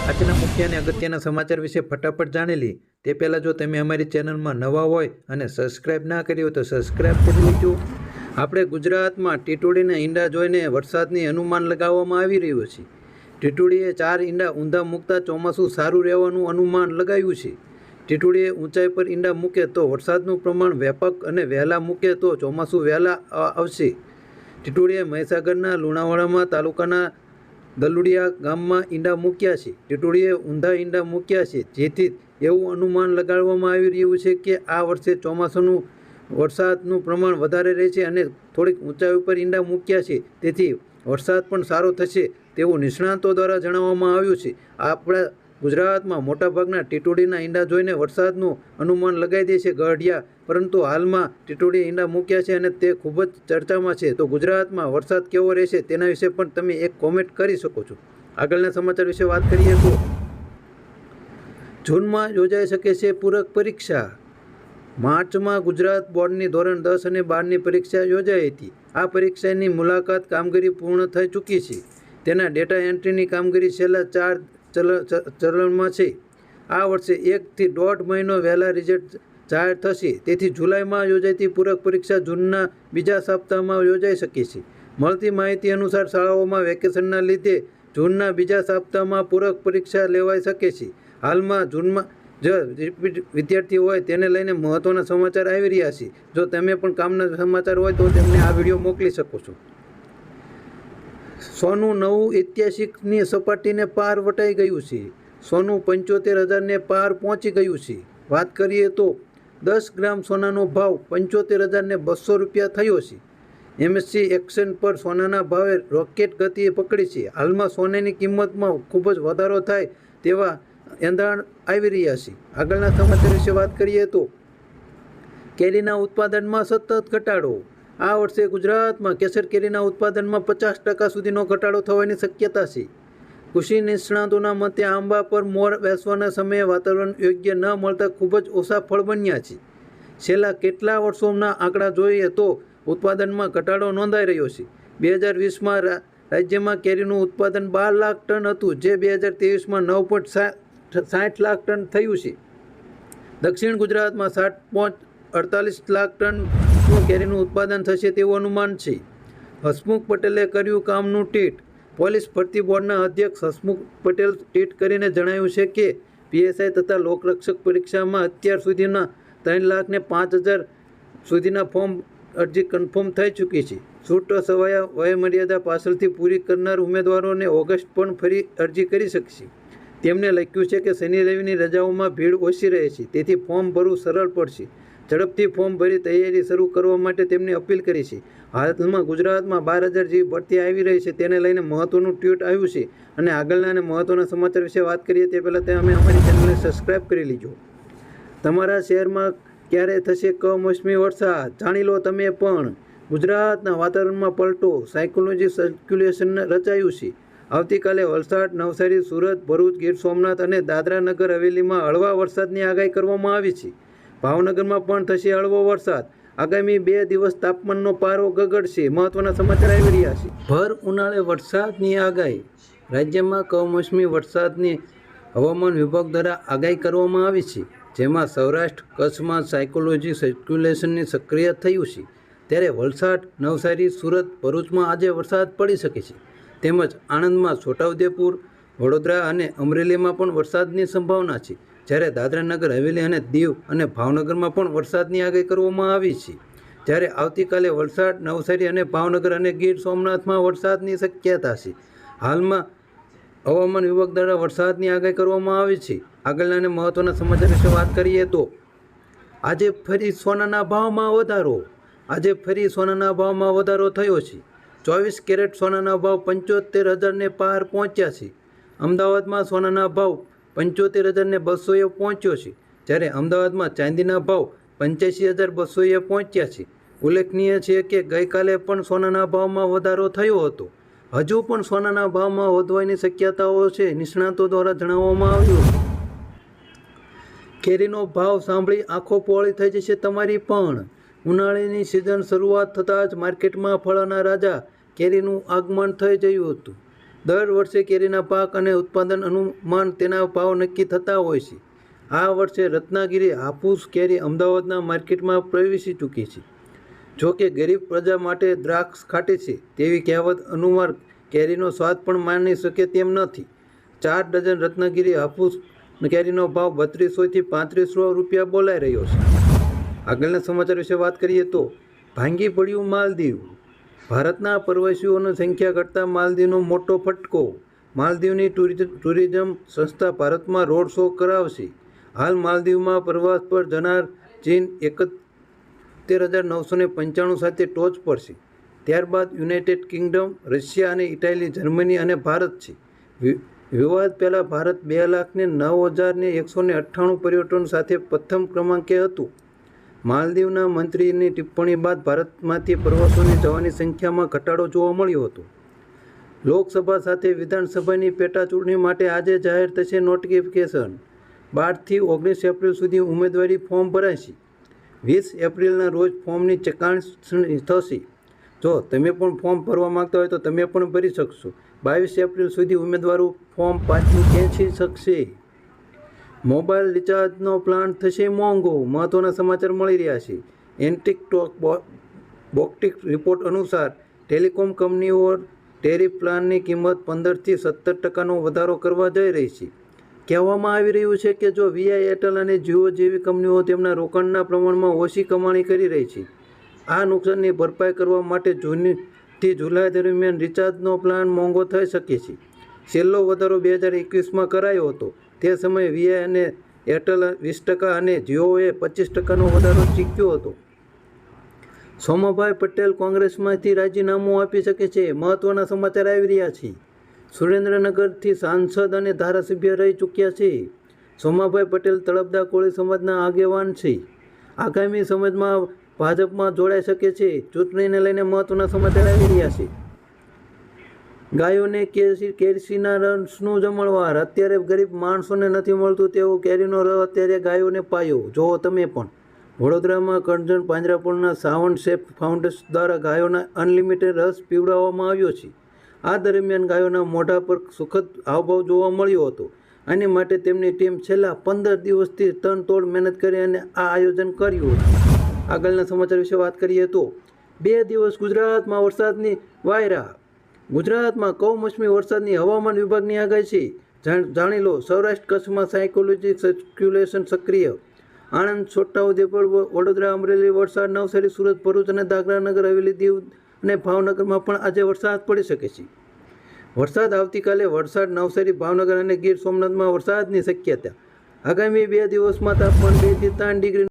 આજના મુખ્ય અને અગત્યના સમાચાર વિશે ફટાફટ જાણી લઈએ તે પહેલાં જો તમે અમારી ચેનલમાં નવા હોય અને સબસ્ક્રાઇબ ના કરી હોય તો સબસ્ક્રાઇબ કરી લેજો। આપણે ગુજરાતમાં ટીટોડીના ઈંડા જોઈને વરસાદની અનુમાન લગાવવામાં આવી રહ્યું છે। ટીટોડીએ 4 ઈંડા ઊંધા મૂકતા ચોમાસું સારું રહેવાનું અનુમાન લગાવ્યું છે। ટીટોડીએ ઊંચાઈ પર ઈંડા મૂકે તો વરસાદનું પ્રમાણ વ્યાપક અને વહેલા મૂકે તો ચોમાસું વહેલા આવશે। ટીટોડીએ મહીસાગરના લુણાવાડા તાલુકાના દલુડિયા ગામમાં ઈંડા મૂક્યા છે। ટીટોડીએ ઊંધા ઈંડા મૂક્યા છે, જેથી એવું અનુમાન લગાડવામાં આવી રહ્યું છે કે આ વર્ષે ચોમાસાનું વરસાદનું પ્રમાણ વધારે રહેશે અને થોડીક ઊંચાઈ ઉપર ઈંડા મૂક્યા છે, તેથી વરસાદ પણ સારો થશે તેવું નિષ્ણાતો દ્વારા જણાવવામાં આવ્યું છે। આપણા ગુજરાતમાં મોટાભાગના ટીટોડીના ઈંડા જોઈને વરસાદનું અનુમાન લગાવી દે છે ગઢિયા, પરંતુ હાલમાં ટીટોડીએ ઈંડા મૂક્યા છે અને તે ખૂબ જ ચર્ચામાં છે। તો ગુજરાતમાં વરસાદ કેવો રહેશે તેના વિશે પણ તમે એક કોમેન્ટ કરી શકો છો। આગળના સમાચાર વિશે વાત કરીએ તો જૂનમાં યોજાઈ શકે છે પૂરક પરીક્ષા। માર્ચમાં ગુજરાત બોર્ડની ધોરણ 10 અને 12ની પરીક્ષા યોજાઈ હતી। આ પરીક્ષાની મુલાકાત કામગીરી પૂર્ણ થઈ ચૂકી છે। તેના ડેટા એન્ટ્રીની કામગીરી છેલ્લા 4 ચરણમાં છે। આ વર્ષે 1 થી 1.5 મહિનો વહેલા રિઝલ્ટ જાહેર થશે, તેથી જુલાઈમાં યોજાતી પૂરક પરીક્ષા જૂનના બીજા સપ્તાહમાં યોજાઈ શકે છે। મળતી માહિતી અનુસાર શાળાઓમાં વેકેશનના લીધે જૂનના બીજા સપ્તાહમાં પૂરક પરીક્ષા લેવાઈ શકે છે। હાલમાં જૂનમાં જે રિપીટ વિદ્યાર્થી હોય તેને લઈને મહત્ત્વના સમાચાર આવી રહ્યા છે। જો તમે પણ કામના સમાચાર હોય તો તેમને આ વિડીયો મોકલી શકો છો। સોનું નવું ઐતિહાસિકની સપાટીને પાર વટાઈ ગયું છે। સોનું 75,000ને પાર પહોંચી ગયું છે। વાત કરીએ તો 10 ગ્રામ સોનાનો ભાવ 75,200 રૂપિયા થયો છે। એમએસસી એક્શન પર સોનાના ભાવે રોકેટ ગતિએ પકડી છે। હાલમાં સોનાની કિંમતમાં ખૂબ જ વધારો થાય તેવા એંધાણ આવી રહ્યા છે। આગળના સમાચાર વિશે વાત કરીએ તો કેરીના ઉત્પાદનમાં સતત ઘટાડો। આ વર્ષે ગુજરાતમાં કેસર કેરીના ઉત્પાદનમાં 50% સુધીનો ઘટાડો થવાની શક્યતા છે। કૃષિ નિષ્ણાતોના મતે આંબા પર મોર બેસવાના સમયે વાતાવરણ યોગ્ય ન મળતા ખૂબ જ ઓછા ફળ બન્યા છે। છેલ્લા કેટલા વર્ષોના આંકડા જોઈએ તો ઉત્પાદનમાં ઘટાડો નોંધાઈ રહ્યો છે। 2020માં રાજ્યમાં કેરીનું ઉત્પાદન 12 લાખ ટન હતું, જે 2023માં 9.60 લાખ ટન થયું છે। દક્ષિણ ગુજરાતમાં 7.48 લાખ ટનનું કેરીનું ઉત્પાદન થશે તેવું અનુમાન છે। હસમુખ પટેલે કર્યું કામનું ટ્વીટ। પોલીસ ભરતી બોર્ડના અધ્યક્ષ હસમુખ પટેલ ટ્વીટ કરીને જણાવ્યું છે કે પીએસઆઈ તથા લોકરક્ષક પરીક્ષામાં અત્યાર સુધીના 3,05,000 સુધીના ફોર્મ અરજી કન્ફર્મ થઈ ચૂકી છે। છૂટછવાયા વયમર્યાદા પાછળથી પૂરી કરનાર ઉમેદવારોને ઓગસ્ટ પણ ફરી અરજી કરી શકશે। તેમણે લખ્યું છે કે શનિ રવિની રજાઓમાં ભીડ ઓછી રહે છે, તેથી ફોર્મ ભરવું સરળ પડશે। ઝડપથી ફોર્મ ભરી તૈયારી શરૂ કરવા માટે તેમણે અપીલ કરી છે। હાલમાં ગુજરાતમાં 12,000 જેવી ભરતી આવી રહી છે, તેને લઈને મહત્વનું ટ્વીટ આવ્યું છે। અને આગળના અને મહત્વના સમાચાર વિશે વાત કરીએ તે પહેલાં તમે અમારી ચેનલને સબસ્ક્રાઇબ કરી લેજો। તમારા શહેરમાં ક્યારે થશે કમોસમી વરસાદ, જાણી લો તમે પણ। ગુજરાતના વાતાવરણમાં પલટો, સાયકોલોજી સર્ક્યુલેશન રચાયું છે। આવતીકાલે વલસાડ, નવસારી, સુરત, ભરૂચ, ગીર સોમનાથ અને દાદરા નગર હવેલીમાં હળવા વરસાદની આગાહી કરવામાં આવી છે। ભાવનગરમાં પણ થશે હળવો વરસાદ। આગામી 2 દિવસ તાપમાનનો પારો ગગડશે। મહત્વના સમાચાર આવી રહ્યા છે। ભર ઉનાળે વરસાદની આગાહી। રાજ્યમાં કમોસમી વરસાદની હવામાન વિભાગ દ્વારા આગાહી કરવામાં આવી છે, જેમાં સૌરાષ્ટ્ર કચ્છમાં સાયકોલોજી સર્ક્યુલેશનની સક્રિય થયું છે। ત્યારે વલસાડ, નવસારી, સુરત, ભરૂચમાં આજે વરસાદ પડી શકે છે, તેમજ આણંદમાં, છોટાઉદેપુર, વડોદરા અને અમરેલીમાં પણ વરસાદની સંભાવના છે। જ્યારે દાદરાનગર હવેલી અને દીવ અને ભાવનગરમાં પણ વરસાદની આગાહી કરવામાં આવી છે। જ્યારે આવતીકાલે વલસાડ, નવસારી અને ભાવનગર અને ગીર સોમનાથમાં વરસાદની શક્યતા છે। હાલમાં હવામાન વિભાગ દ્વારા વરસાદની આગાહી કરવામાં આવી છે। આગળના અને મહત્વના સમાચાર વિશે વાત કરીએ તો આજે ફરી સોનાના ભાવમાં વધારો। આજે ફરી સોનાના ભાવમાં વધારો થયો છે। 24 કેરેટ સોનાના ભાવ 75,000ને પાર પહોંચ્યા છે। અમદાવાદમાં સોનાના ભાવ 75,200એ પહોંચ્યો છે, જ્યારે અમદાવાદમાં ચાંદીના ભાવ 85,200એ પહોંચ્યા છે। ઉલ્લેખનીય છે કે ગઈકાલે પણ સોનાના ભાવમાં વધારો થયો હતો। હજુ પણ સોનાના ભાવમાં વધવાની શક્યતાઓ છે, નિષ્ણાતો દ્વારા જણાવવામાં આવ્યું છે। કેરીનો ભાવ સાંભળી આંખો પહોળી થઈ જશે તમારી પણ। ઉનાળાની સિઝન શરૂઆત થતાં જ માર્કેટમાં ફળના રાજા કેરીનું આગમન થઈ ગયું હતું। દર વર્ષે કેરીના પાક અને ઉત્પાદન અનુમાન તેના ભાવ નક્કી થતા હોય છે. આ વર્ષે રત્નાગીરી હાફૂસ કેરી અમદાવાદના માર્કેટમાં પ્રવેશી ચૂકી છે. જો કે ગરીબ પ્રજા માટે દ્રાક્ષ ખાટી છે તેવી કહેવત અનુસાર કેરીનો સ્વાદ પણ માણી શકે તેમ નથી. 4 ડઝન રત્નાગીરી હાફૂસ કેરીનો ભાવ 3200 થી 3500 રૂપિયા બોલાઈ રહ્યો છે. આગળના સમાચાર વિશે વાત કરીએ તો ભાંગી પડ્યું માલદીવ. ભારતના પ્રવાસીઓની સંખ્યા ઘટતા માલદીવનો મોટો ફટકો. માલદીવની ટુરિઝમ સંસ્થા ભારતમાં રોડ શો કરાવશે. હાલ માલદીવમાં પ્રવાસ પર જનાર ચીન 71,995 સાથે ટોચ પર છે. ત્યારબાદ યુનાઇટેડ કિંગડમ, રશિયા અને ઇટાલી, જર્મની અને ભારત છે. વિવાદ પહેલાં ભારત 2,09,198 પર્યટકો સાથે પ્રથમ ક્રમાંકે હતું. માલદીવના મંત્રીની ટિપ્પણી બાદ ભારતમાંથી પ્રવાસીઓની જવાની સંખ્યામાં ઘટાડો જોવા મળ્યો હતો. લોકસભા સાથે વિધાનસભાની પેટા ચૂંટણી માટે આજે જાહેર થશે નોટિફિકેશન. 12 થી 19 એપ્રિલ સુધી ઉમેદવારી ફોર્મ ભરાશે. 20 એપ્રિલના રોજ ફોર્મની ચકાસણી થશે. જો તમે પણ ફોર્મ ભરવા માંગતા હોય તો તમે પણ ભરી શકશો. 22 એપ્રિલ સુધી ઉમેદવારો ફોર્મ પાછું ખેંચી શકશે. મોબાઈલ રિચાર્જનો પ્લાન થશે મોંઘો. મહત્વના સમાચાર મળી રહ્યા છે. એન્ટિક બોક્ટિક રિપોર્ટ અનુસાર ટેલિકોમ કંપનીઓ ટેરિફ પ્લાનની કિંમત 15 થી 17% વધારો કરવા જઈ રહી છે. કહેવામાં આવી રહ્યું છે કે જો વીઆઈ, એરટેલ અને જીઓ જેવી કંપનીઓ તેમના રોકાણના પ્રમાણમાં ઓછી કમાણી કરી રહી છે, આ નુકસાનની ભરપાઈ કરવા માટે જૂનથી જુલાઈ દરમિયાન રિચાર્જનો પ્લાન મોંઘો થઈ શકે છે. છેલ્લો વધારો 2021માં કરાયો હતો. તે સમયે વીઆઈ અને એરટેલ 20% અને જીઓએ 25%નો વધારો ચૂક્યો હતો. સોમાભાઈ પટેલ કોંગ્રેસમાંથી રાજીનામું આપી શકે છે. મહત્વના સમાચાર આવી રહ્યા છે. સુરેન્દ્રનગરથી સાંસદ અને ધારાસભ્ય રહી ચૂક્યા છે. સોમાભાઈ પટેલ તળપદા કોળી સમાજના આગેવાન છે. આગામી સમયમાં ભાજપમાં જોડાઈ શકે છે. ચૂંટણીને લઈને મહત્વના સમાચાર આવી રહ્યા છે. ગાયોને કેરીના રસનું જમણવાર. અત્યારે ગરીબ માણસોને નથી મળતું તેવો કેરીનો રસ અત્યારે ગાયોને પાયો. જુઓ તમે પણ. વડોદરામાં કરજણ પાંજરાપોળના સાવન શેફ ફાઉન્ડેશન દ્વારા ગાયોના અનલિમિટેડ રસ પીવડાવવામાં આવ્યો છે. આ દરમિયાન ગાયોના મોઢા પર સુખદ હાવભાવ જોવા મળ્યો હતો. આની માટે તેમની ટીમ છેલ્લા 15 દિવસથી તનતોડ મહેનત કરી અને આ આયોજન કર્યું હતું. આગળના સમાચાર વિશે વાત કરીએ તો 2 દિવસ ગુજરાતમાં વરસાદની વાયરા. ગુજરાતમાં કમોસમી વરસાદની હવામાન વિભાગની આગાહી છે. જાણી લો. સૌરાષ્ટ્ર કચ્છમાં સાયકોલોજીક સર્ક્યુલેશન સક્રિય. આણંદ, છોટાઉદેપુર, વડોદરા, અમરેલી, વલસાડ, નવસારી, સુરત, ભરૂચ અને દાદરા નગર હવેલી, દીવ અને ભાવનગરમાં પણ આજે વરસાદ પડી શકે છે. વરસાદ આવતીકાલે વલસાડ, નવસારી, ભાવનગર અને ગીર સોમનાથમાં વરસાદની શક્યતા. આગામી 2 દિવસમાં તાપમાન 2 થી 3 ડિગ્રી